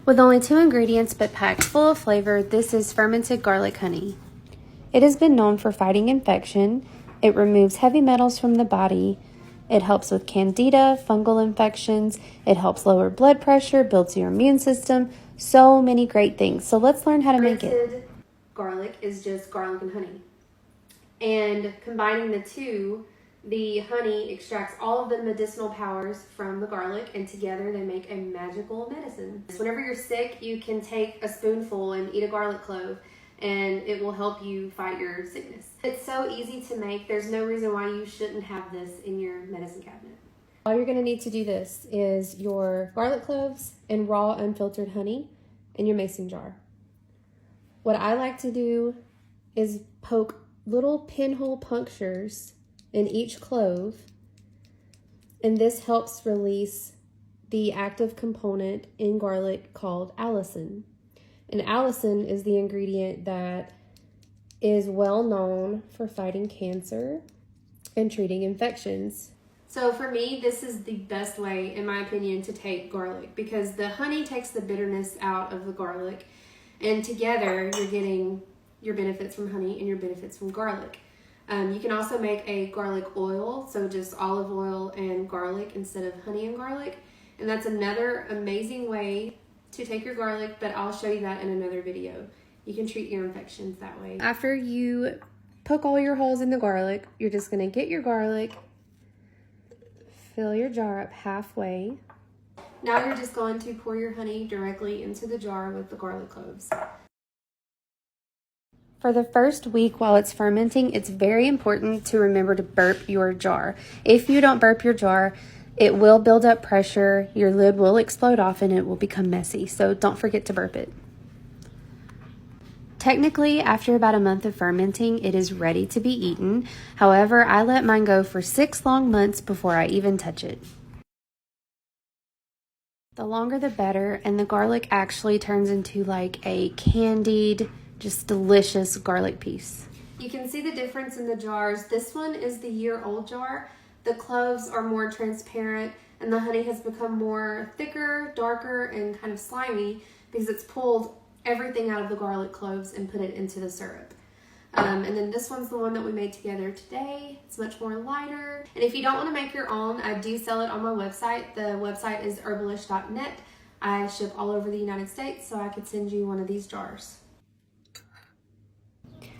With only 2 ingredients but packed full of flavor, this is fermented garlic honey. It has been known for fighting infection. It removes heavy metals from the body. It helps with candida, fungal infections. It helps lower blood pressure, builds your immune system. So many great things. So let's learn how to make it. Fermented garlic is just garlic and honey. And combining the two, the honey extracts all of the medicinal powers from the garlic, and together they make a magical medicine. So whenever you're sick, you can take a spoonful and eat a garlic clove, and it will help you fight your sickness. It's so easy to make. There's no reason why you shouldn't have this in your medicine cabinet. All you're going to need to do this is your garlic cloves and raw unfiltered honey in your mason jar. What I like to do is poke little pinhole punctures in each clove, and this helps release the active component in garlic called allicin. And allicin is the ingredient that is well known for fighting cancer and treating infections. So for me, this is the best way, in my opinion, to take garlic, because the honey takes the bitterness out of the garlic, and together you're getting your benefits from honey and your benefits from garlic. You can also make a garlic oil, so just olive oil and garlic instead of honey and garlic. And that's another amazing way to take your garlic, but I'll show you that in another video. You can treat your infections that way. After you poke all your holes in the garlic, you're just going to get your garlic, fill your jar up halfway. Now you're just going to pour your honey directly into the jar with the garlic cloves. For the first week while it's fermenting, it's very important to remember to burp your jar. If you don't burp your jar, it will build up pressure, your lid will explode off, and it will become messy. So don't forget to burp it. Technically, after about a month of fermenting, it is ready to be eaten. However, I let mine go for 6 long months before I even touch it. The longer the better, and the garlic actually turns into like a candied, just delicious garlic piece. You can see the difference in the jars. This one is the year-old jar. The cloves are more transparent, and the honey has become more thicker, darker, and kind of slimy because it's pulled everything out of the garlic cloves and put it into the syrup. And then this one's the one that we made together today. It's much more lighter. And if you don't want to make your own, I do sell it on my website. The website is herbalish.net. I ship all over the United States, so I could send you one of these jars.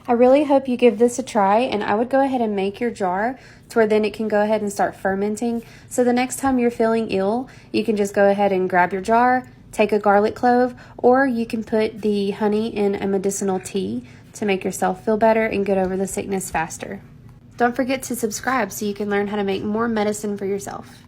I really hope you give this a try, and I would go ahead and make your jar to where then it can go ahead and start fermenting. So the next time you're feeling ill, you can just go ahead and grab your jar, take a garlic clove, or you can put the honey in a medicinal tea to make yourself feel better and get over the sickness faster. Don't forget to subscribe so you can learn how to make more medicine for yourself.